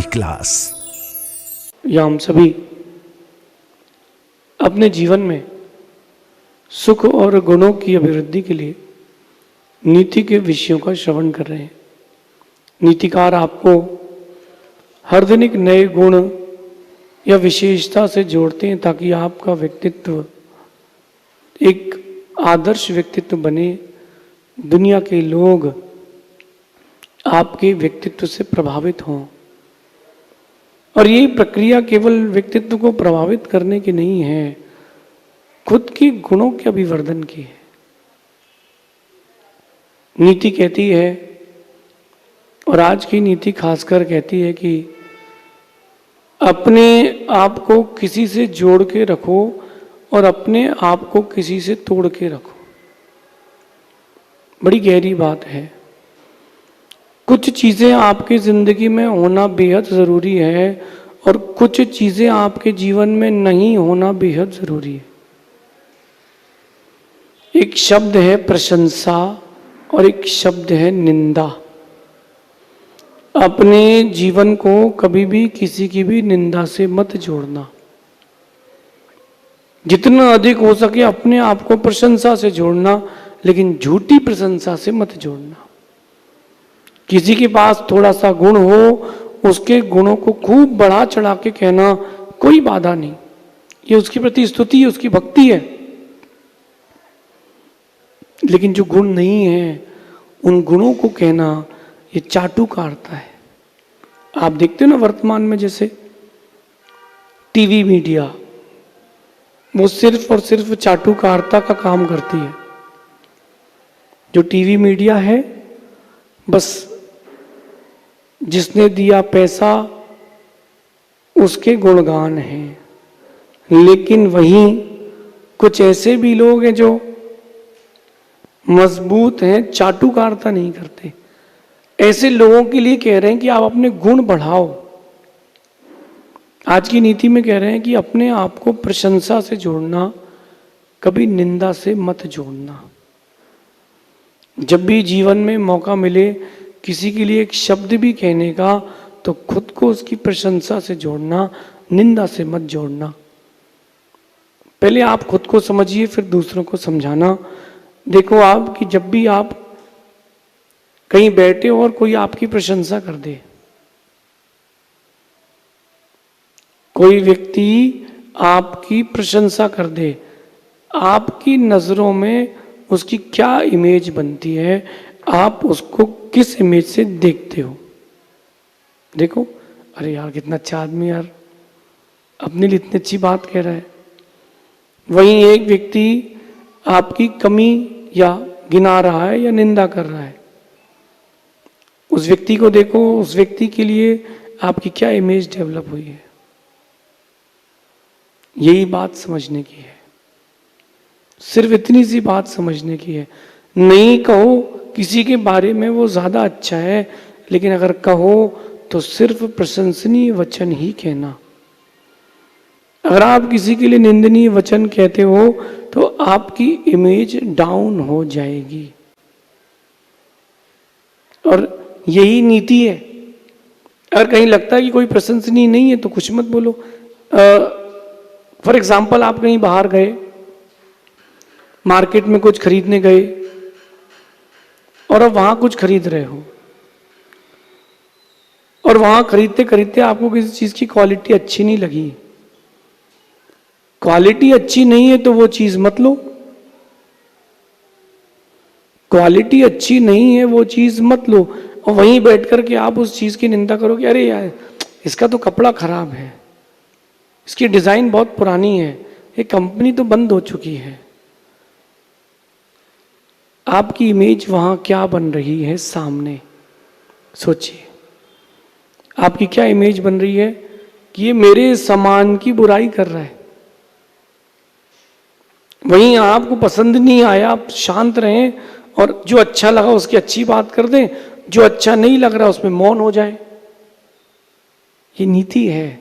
नीति क्लास। या हम सभी अपने जीवन में सुख और गुणों की अभिवृद्धि के लिए नीति के विषयों का श्रवण कर रहे हैं। नीतिकार आपको हर दिन एक नए गुण या विशेषता से जोड़ते हैं ताकि आपका व्यक्तित्व एक आदर्श व्यक्तित्व बने। दुनिया के लोग आपके व्यक्तित्व से प्रभावित हों। और ये प्रक्रिया केवल व्यक्तित्व को प्रभावित करने की नहीं है, खुद के गुणों के अभिवर्धन की है। नीति कहती है, और आज की नीति खासकर कहती है कि अपने आप को किसी से जोड़ के रखो और अपने आप को किसी से तोड़ के रखो। बड़ी गहरी बात है। कुछ चीज़ें आपकी ज़िंदगी में होना बेहद ज़रूरी है और कुछ चीज़ें आपके जीवन में नहीं होना बेहद ज़रूरी है। एक शब्द है प्रशंसा और एक शब्द है निंदा। अपने जीवन को कभी भी किसी की भी निंदा से मत जोड़ना। जितना अधिक हो सके अपने आप को प्रशंसा से जोड़ना, लेकिन झूठी प्रशंसा से मत जोड़ना। किसी के पास थोड़ा सा गुण हो, उसके गुणों को खूब बढ़ा चढ़ा के कहना कोई बाधा नहीं, ये उसके प्रति स्तुति है, उसकी भक्ति है। लेकिन जो गुण नहीं है उन गुणों को कहना ये चाटुकारता है। आप देखते हो ना वर्तमान में जैसे टीवी मीडिया, वो सिर्फ और सिर्फ चाटुकारता का काम करती है। जो टीवी मीडिया है बस जिसने दिया पैसा उसके गुणगान हैं। लेकिन वहीं कुछ ऐसे भी लोग हैं जो मजबूत हैं, चाटुकारता नहीं करते। ऐसे लोगों के लिए कह रहे हैं कि आप अपने गुण बढ़ाओ। आज की नीति में कह रहे हैं कि अपने आप को प्रशंसा से जोड़ना, कभी निंदा से मत जोड़ना। जब भी जीवन में मौका मिले किसी के लिए एक शब्द भी कहने का, तो खुद को उसकी प्रशंसा से जोड़ना, निंदा से मत जोड़ना। पहले आप खुद को समझिए, फिर दूसरों को समझाना। देखो आप कि जब भी आप कहीं बैठे हो और कोई आपकी प्रशंसा कर दे, कोई व्यक्ति आपकी प्रशंसा कर दे, आपकी नजरों में उसकी क्या इमेज बनती है, आप उसको किस इमेज से देखते हो। देखो, अरे यार कितना अच्छा आदमी, यार अपने लिए इतनी अच्छी बात कह रहा है। वहीं एक व्यक्ति आपकी कमी या गिना रहा है या निंदा कर रहा है, उस व्यक्ति को देखो, उस व्यक्ति के लिए आपकी क्या इमेज डेवलप हुई है। यही बात समझने की है, सिर्फ इतनी सी बात समझने की है। नहीं कहो किसी के बारे में वो ज्यादा अच्छा है, लेकिन अगर कहो तो सिर्फ प्रशंसनीय वचन ही कहना। अगर आप किसी के लिए निंदनीय वचन कहते हो तो आपकी इमेज डाउन हो जाएगी। और यही नीति है। अगर कहीं लगता है कि कोई प्रशंसनीय नहीं है तो कुछ मत बोलो। फॉर एग्जाम्पल, आप कहीं बाहर गए, मार्केट में कुछ खरीदने गए और अब वहां कुछ खरीद रहे हो, और वहां खरीदते खरीदते आपको किसी चीज की क्वालिटी अच्छी नहीं लगी। क्वालिटी अच्छी नहीं है तो वो चीज मत लो। क्वालिटी अच्छी नहीं है वो चीज मत लो, और वहीं बैठ करके आप उस चीज की निंदा करोगे, अरे यार इसका तो कपड़ा खराब है, इसकी डिजाइन बहुत पुरानी है, ये कंपनी तो बंद हो चुकी है। आपकी इमेज वहां क्या बन रही है सामने, सोचिए। आपकी क्या इमेज बन रही है कि ये मेरे सामान की बुराई कर रहा है। वहीं आपको पसंद नहीं आया, आप शांत रहें और जो अच्छा लगा उसकी अच्छी बात कर दें, जो अच्छा नहीं लग रहा उसमें मौन हो जाए। ये नीति है।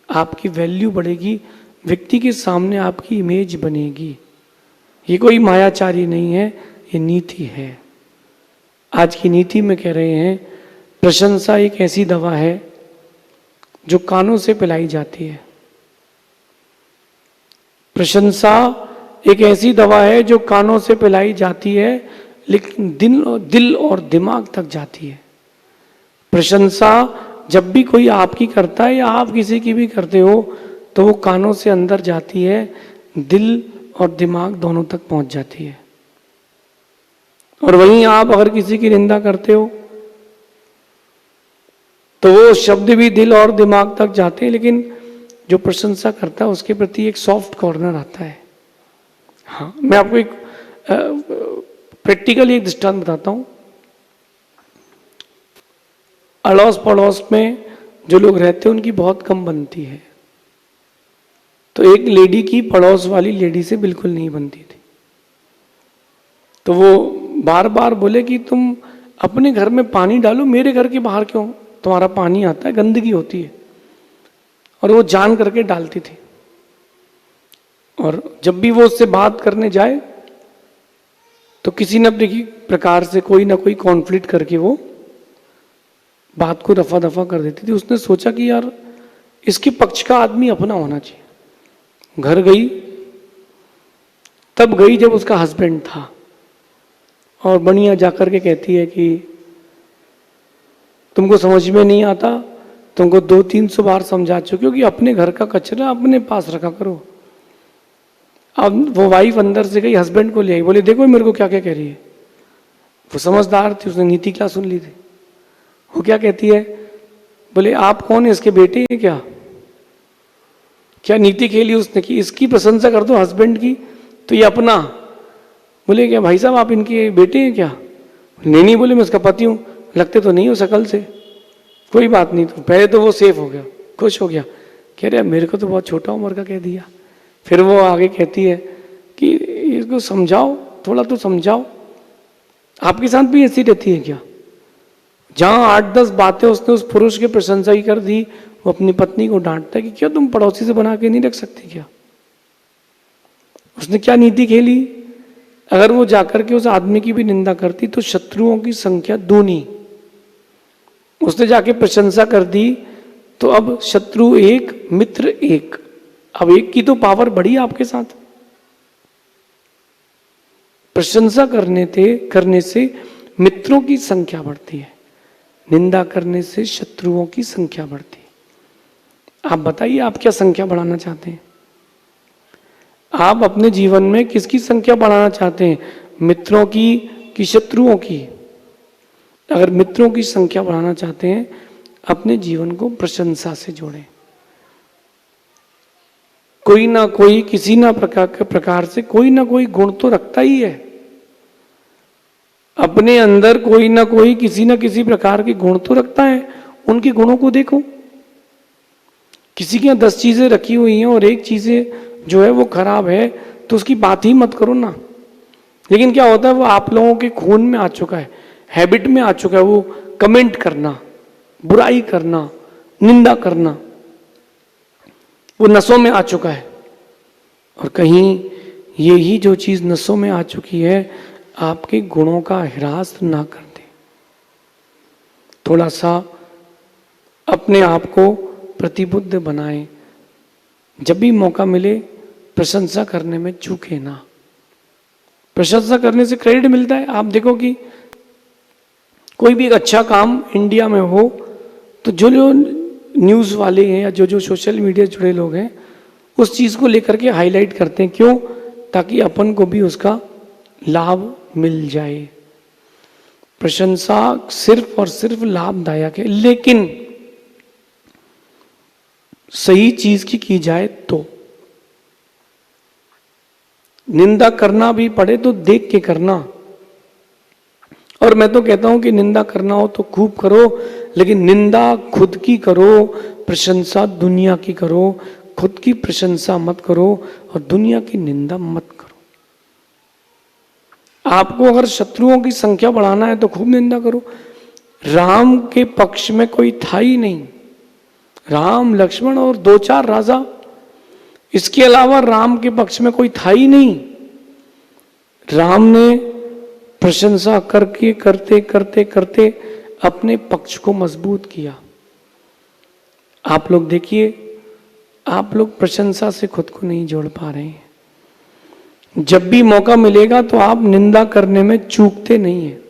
आपकी वैल्यू बढ़ेगी, व्यक्ति के सामने आपकी इमेज बनेगी। ये कोई मायाचारी नहीं है, ये नीति है। आज की नीति में कह रहे हैं प्रशंसा एक ऐसी दवा है जो कानों से पिलाई जाती है। प्रशंसा एक ऐसी दवा है जो कानों से पिलाई जाती है लेकिन दिल और दिमाग तक जाती है। प्रशंसा जब भी कोई आपकी करता है या आप किसी की भी करते हो तो वो कानों से अंदर जाती है, दिल और दिमाग दोनों तक पहुंच जाती है। और वहीं आप अगर किसी की निंदा करते हो तो वो शब्द भी दिल और दिमाग तक जाते हैं, लेकिन जो प्रशंसा करता है उसके प्रति एक सॉफ्ट कॉर्नर आता है। हाँ, मैं आपको एक प्रैक्टिकली एक दृष्टांत बताता हूं। अड़ोस पड़ोस में जो लोग रहते हैं उनकी बहुत कम बनती है। तो एक लेडी की पड़ोस वाली लेडी से बिल्कुल नहीं बनती थी। तो वो बार बार बोले कि तुम अपने घर में पानी डालो, मेरे घर के बाहर क्यों तुम्हारा पानी आता है, गंदगी होती है। और वो जान करके डालती थी। और जब भी वो उससे बात करने जाए तो किसी न प्रकार से कोई ना कोई कॉन्फ्लिक्ट करके वो बात को रफा दफा कर देती थी। उसने सोचा कि यार इसके पक्ष का आदमी अपना होना चाहिए। घर गई, तब गई जब उसका हस्बैंड था, और बढ़िया जाकर के कहती है कि तुमको समझ में नहीं आता, तुमको 200-300 बार समझा चुकी हो कि अपने घर का कचरा अपने पास रखा करो। अब वो वाइफ अंदर से गई, हस्बैंड को ले आई, बोले देखो मेरे को क्या क्या कह रही है। वो समझदार थी, उसने नीति क्लास सुन ली थी। वो क्या कहती है, बोले आप कौन है, इसके बेटे हैं क्या? क्या नीति खेली उसने कि इसकी प्रशंसा कर दो हस्बैंड की तो ये अपना। बोले क्या भाई साहब आप इनके बेटे हैं क्या? नहीं, बोले मैं उसका पति हूँ। लगते तो नहीं हो शकल से। कोई बात नहीं। तो पहले तो वो सेफ हो गया, खुश हो गया, कह रहे मेरे को तो बहुत छोटा उम्र का कह दिया। फिर वो आगे कहती है कि इसको समझाओ, थोड़ा तो समझाओ, आपके साथ भी ऐसी रहती है क्या? जहां 8-10 बातें उसने उस पुरुष की प्रशंसा ही कर दी, वो अपनी पत्नी को डांटता है कि क्या तुम पड़ोसी से बना के नहीं रख सकती क्या? उसने क्या नीति खेली? अगर वो जाकर के उस आदमी की भी निंदा करती तो शत्रुओं की संख्या दूनी। उसने जाके प्रशंसा कर दी तो अब शत्रु एक, मित्र एक। अब एक की तो पावर बढ़ी आपके साथ। प्रशंसा करने से मित्रों की संख्या बढ़ती है, निंदा करने से शत्रुओं की संख्या बढ़ती है। आप बताइए आप क्या संख्या बढ़ाना चाहते हैं? आप अपने जीवन में किसकी संख्या बढ़ाना चाहते हैं, मित्रों की कि शत्रुओं की? अगर मित्रों की संख्या बढ़ाना चाहते हैं, अपने जीवन को प्रशंसा से जोड़ें। कोई ना कोई किसी ना प्रकार से कोई ना कोई गुण तो रखता ही है। अपने अंदर कोई ना कोई किसी ना किसी प्रकार के गुण तो रखता है, उनके गुणों को देखो। किसी के यहाँ 10 चीजें रखी हुई हैं और एक चीजें जो है वो खराब है तो उसकी बात ही मत करो ना। लेकिन क्या होता है, वो आप लोगों के खून में आ चुका है, हैबिट में आ चुका है, वो कमेंट करना, बुराई करना, निंदा करना, वो नसों में आ चुका है। और कहीं यही जो चीज नसों में आ चुकी है आपके गुणों का ह्रास ना कर दे। थोड़ा सा अपने आप को प्रतिबुद्ध बनाएं। जब भी मौका मिले प्रशंसा करने में चूके ना। प्रशंसा करने से क्रेडिट मिलता है। आप देखो कि कोई भी एक अच्छा काम इंडिया में हो तो जो न्यूज़ वाले हैं या जो सोशल मीडिया जुड़े लोग हैं उस चीज़ को लेकर के हाईलाइट करते हैं। क्यों? ताकि अपन को भी उसका लाभ मिल जाए। प्रशंसा सिर्फ और सिर्फ लाभदायक है, लेकिन सही चीज की जाए तो। निंदा करना भी पड़े तो देख के करना। और मैं तो कहता हूं कि निंदा करना हो तो खूब करो, लेकिन निंदा खुद की करो, प्रशंसा दुनिया की करो। खुद की प्रशंसा मत करो और दुनिया की निंदा मत करो। आपको अगर शत्रुओं की संख्या बढ़ाना है तो खूब निंदा करो। राम के पक्ष में कोई था ही नहीं। राम, लक्ष्मण और 2-4 राजा, इसके अलावा राम के पक्ष में कोई था ही नहीं। राम ने प्रशंसा करके करते करते करते अपने पक्ष को मजबूत किया। आप लोग देखिए, आप लोग प्रशंसा से खुद को नहीं जोड़ पा रहे हैं। जब भी मौका मिलेगा तो आप निंदा करने में चूकते नहीं हैं,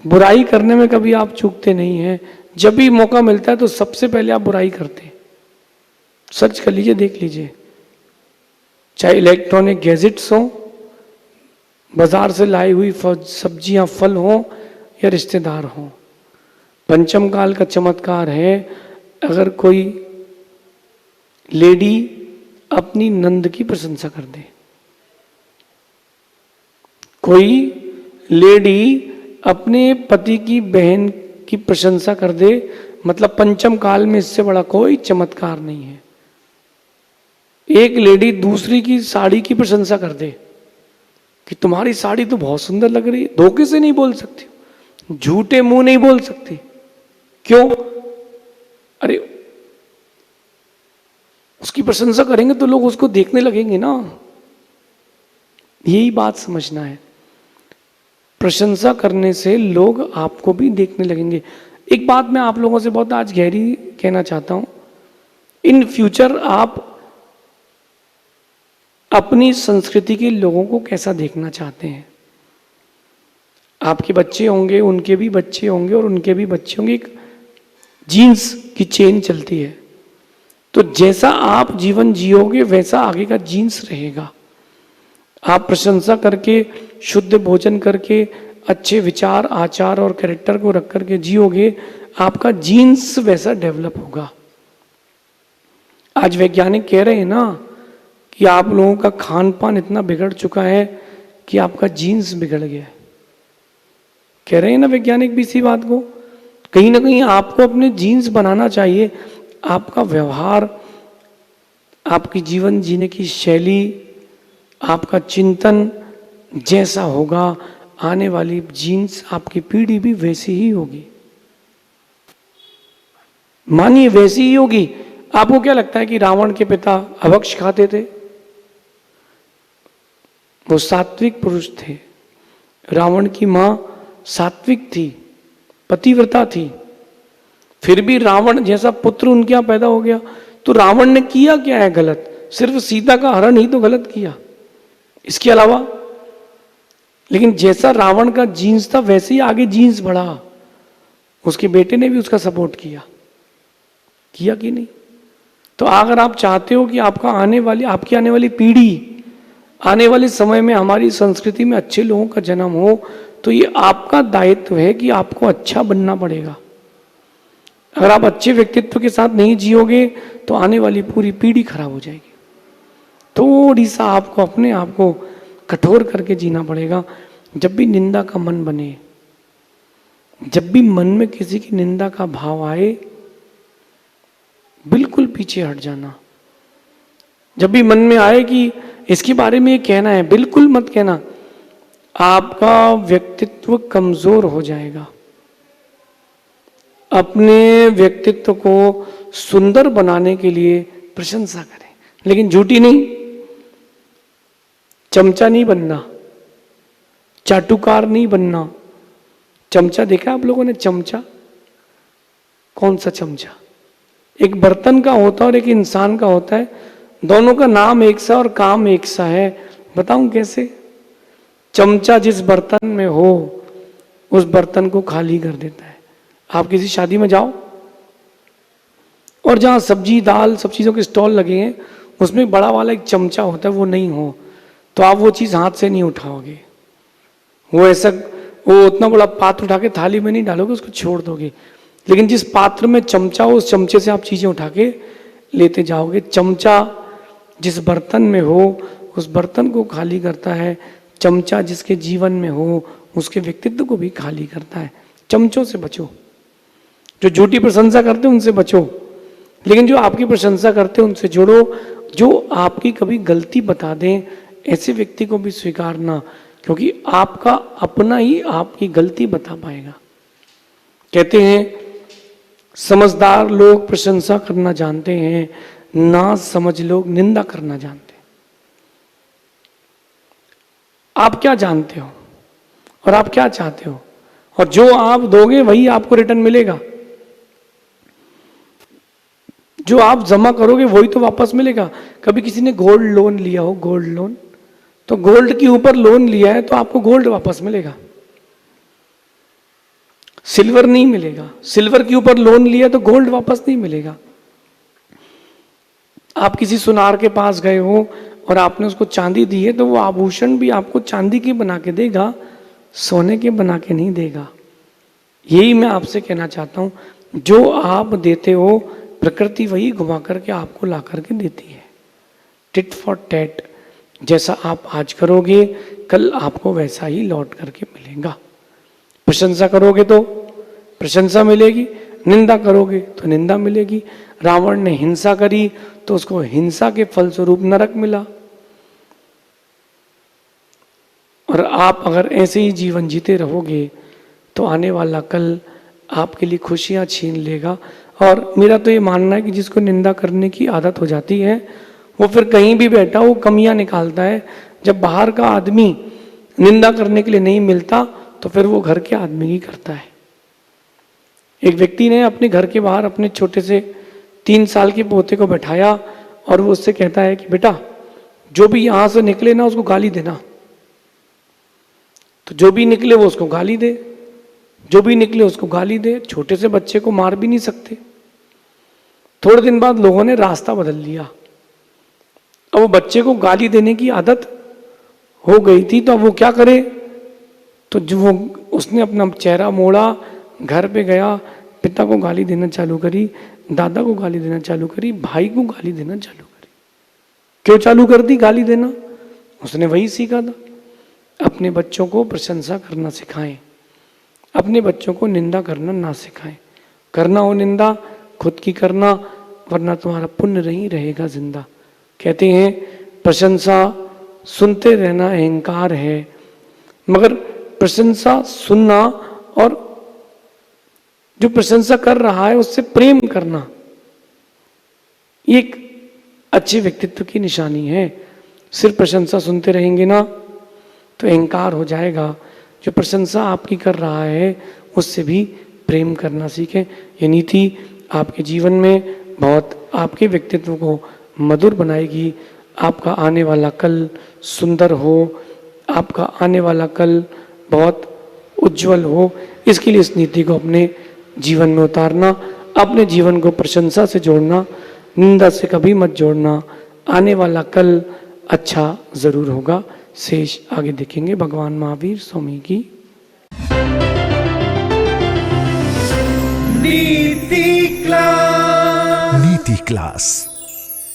बुराई करने में कभी आप चूकते नहीं हैं। जब भी मौका मिलता है तो सबसे पहले आप बुराई करते हैं। सर्च कर लीजिए, देख लीजिए, चाहे इलेक्ट्रॉनिक गैजेट्स हो, बाजार से लाई हुई सब्जियां फल हो, या रिश्तेदार हो। पंचम काल का चमत्कार है, अगर कोई लेडी अपनी नंद की प्रशंसा कर दे, कोई लेडी अपने पति की बहन की प्रशंसा कर दे, मतलब पंचम काल में इससे बड़ा कोई चमत्कार नहीं है। एक लेडी दूसरी की साड़ी की प्रशंसा कर दे कि तुम्हारी साड़ी तो बहुत सुंदर लग रही है, धोखे से नहीं बोल सकती, झूठे मुंह नहीं बोल सकती। क्यों? अरे उसकी प्रशंसा करेंगे तो लोग उसको देखने लगेंगे ना। यही बात समझना है, प्रशंसा करने से लोग आपको भी देखने लगेंगे। एक बात मैं आप लोगों से बहुत आज गहरी कहना चाहता हूं, इन फ्यूचर आप अपनी संस्कृति के लोगों को कैसा देखना चाहते हैं? आपके बच्चे होंगे, उनके भी बच्चे होंगे, और उनके भी बच्चे होंगे। एक जीन्स की चेन चलती है, तो जैसा आप जीवन जियोगे वैसा आगे का जीन्स रहेगा। आप प्रशंसा करके, शुद्ध भोजन करके, अच्छे विचार, आचार और कैरेक्टर को रख करके जियोगे, आपका जीन्स वैसा डेवलप होगा। आज वैज्ञानिक कह रहे हैं ना कि आप लोगों का खान पान इतना बिगड़ चुका है कि आपका जीन्स बिगड़ गया है। कह रहे हैं ना वैज्ञानिक भी इसी बात को। कहीं ना कहीं आपको अपने जीन्स बनाना चाहिए। आपका व्यवहार, आपकी जीवन जीने की शैली, आपका चिंतन जैसा होगा, आने वाली जीन्स आपकी पीढ़ी भी वैसी ही होगी। मानिए वैसी ही होगी। आपको क्या लगता है कि रावण के पिता अभक्ष खाते थे? वो सात्विक पुरुष थे। रावण की मां सात्विक थी, पतिव्रता थी, फिर भी रावण जैसा पुत्र उनके यहां पैदा हो गया। तो रावण ने किया क्या है गलत? सिर्फ सीता का हरण ही तो गलत किया, इसके अलावा। लेकिन जैसा रावण का जीन्स था वैसे ही आगे जीन्स बढ़ा। उसके बेटे ने भी उसका सपोर्ट किया कि नहीं? तो अगर आप चाहते हो कि आपकी आने वाली पीढ़ी, आने वाले समय में हमारी संस्कृति में अच्छे लोगों का जन्म हो, तो ये आपका दायित्व है कि आपको अच्छा बनना पड़ेगा। अगर आप अच्छे व्यक्तित्व के साथ नहीं जियोगे तो आने वाली पूरी पीढ़ी खराब हो जाएगी। थोड़ी सा आपको अपने आप को कठोर करके जीना पड़ेगा। जब भी निंदा का मन बने, जब भी मन में किसी की निंदा का भाव आए, बिल्कुल पीछे हट जाना। जब भी मन में आए कि इसके बारे में ये कहना है, बिल्कुल मत कहना। आपका व्यक्तित्व कमजोर हो जाएगा। अपने व्यक्तित्व को सुंदर बनाने के लिए प्रशंसा करें, लेकिन झूठी नहीं। चमचा नहीं बनना, चाटुकार नहीं बनना। चमचा देखा आप लोगों ने? चमचा कौन सा चमचा? एक बर्तन का होता है और एक इंसान का होता है। दोनों का नाम एक सा और काम एक सा है। बताऊं कैसे? चमचा जिस बर्तन में हो उस बर्तन को खाली कर देता है। आप किसी शादी में जाओ और जहां सब्जी दाल सब चीजों के स्टॉल लगे हैं, उसमें बड़ा वाला एक चमचा होता है, वो नहीं हो तो आप वो चीज हाथ से नहीं उठाओगे। वो उतना बड़ा पात्र उठा के थाली में नहीं डालोगे, उसको छोड़ दोगे। लेकिन जिस पात्र में चमचा हो, उस चमचे से आप चीजें उठा के लेते जाओगे। चमचा जिस बर्तन में हो उस बर्तन को खाली करता है। चमचा जिसके जीवन में हो उसके व्यक्तित्व को भी खाली करता है। चमचों से बचो। जो झूठी प्रशंसा करते हैं उनसे बचो, लेकिन जो आपकी प्रशंसा करते हैं उनसे जुड़ो। जो आपकी कभी गलती बता दें, ऐसे व्यक्ति को भी स्वीकारना, क्योंकि आपका अपना ही आपकी गलती बता पाएगा। कहते हैं समझदार लोग प्रशंसा करना जानते हैं, ना समझ लोग निंदा करना जानते हैं। आप क्या जानते हो और आप क्या चाहते हो, और जो आप दोगे वही आपको रिटर्न मिलेगा। जो आप जमा करोगे वही तो वापस मिलेगा। कभी किसी ने गोल्ड लोन लिया हो, गोल्ड लोन, तो गोल्ड के ऊपर लोन लिया है तो आपको गोल्ड वापस मिलेगा, सिल्वर नहीं मिलेगा। सिल्वर के ऊपर लोन लिया तो गोल्ड वापस नहीं मिलेगा। आप किसी सुनार के पास गए हो और आपने उसको चांदी दी है तो वो आभूषण भी आपको चांदी की बना के देगा, सोने के बना के नहीं देगा। यही मैं आपसे कहना चाहता हूं, जो आप देते हो प्रकृति वही घुमा करके आपको ला करके देती है। टिट फॉर टैट, जैसा आप आज करोगे कल आपको वैसा ही लौट करके मिलेगा। प्रशंसा करोगे तो प्रशंसा मिलेगी, निंदा करोगे तो निंदा मिलेगी। रावण ने हिंसा करी तो उसको हिंसा के फलस्वरूप नरक मिला। और आप अगर ऐसे ही जीवन जीते रहोगे तो आने वाला कल आपके लिए खुशियां छीन लेगा। और मेरा तो ये मानना है कि जिसको निंदा करने की आदत हो जाती है वो फिर कहीं भी बैठा वो कमियां निकालता है। जब बाहर का आदमी निंदा करने के लिए नहीं मिलता तो फिर वो घर के आदमी ही करता है। एक व्यक्ति ने अपने घर के बाहर अपने छोटे से 3 साल के पोते को बैठाया और वो उससे कहता है कि बेटा जो भी यहां से निकले ना उसको गाली देना। तो जो भी निकले वो उसको गाली दे, जो भी निकले उसको गाली दे। छोटे से बच्चे को मार भी नहीं सकते। थोड़े दिन बाद लोगों ने रास्ता बदल लिया। अब वो बच्चे को गाली देने की आदत हो गई थी तो अब वो क्या करे, तो जो वो उसने अपना चेहरा मोड़ा, घर पे गया, पिता को गाली देना चालू करी, दादा को गाली देना चालू करी, भाई को गाली देना चालू करी। क्यों चालू कर दी गाली देना? उसने वही सीखा था। अपने बच्चों को प्रशंसा करना सिखाएं, अपने बच्चों को निंदा करना ना सिखाएं। करना हो निंदा खुद की करना, वरना तुम्हारा पुण्य नहीं रहेगा जिंदा। कहते हैं प्रशंसा सुनते रहना अहंकार है, मगर प्रशंसा सुनना और जो प्रशंसा कर रहा है उससे प्रेम करना ये एक अच्छे व्यक्तित्व की निशानी है। सिर्फ प्रशंसा सुनते रहेंगे ना तो अहंकार हो जाएगा। जो प्रशंसा आपकी कर रहा है उससे भी प्रेम करना सीखें। ये नीति आपके जीवन में बहुत आपके व्यक्तित्व को मधुर बनाएगी। आपका आने वाला कल सुंदर हो, आपका आने वाला कल बहुत उज्जवल हो। इसके लिए इस नीति को अपने जीवन में उतारना, अपने जीवन को प्रशंसा से जोड़ना, निंदा से कभी मत जोड़ना। आने वाला कल अच्छा जरूर होगा। शेष आगे देखेंगे। भगवान महावीर स्वामी की नीति क्लास।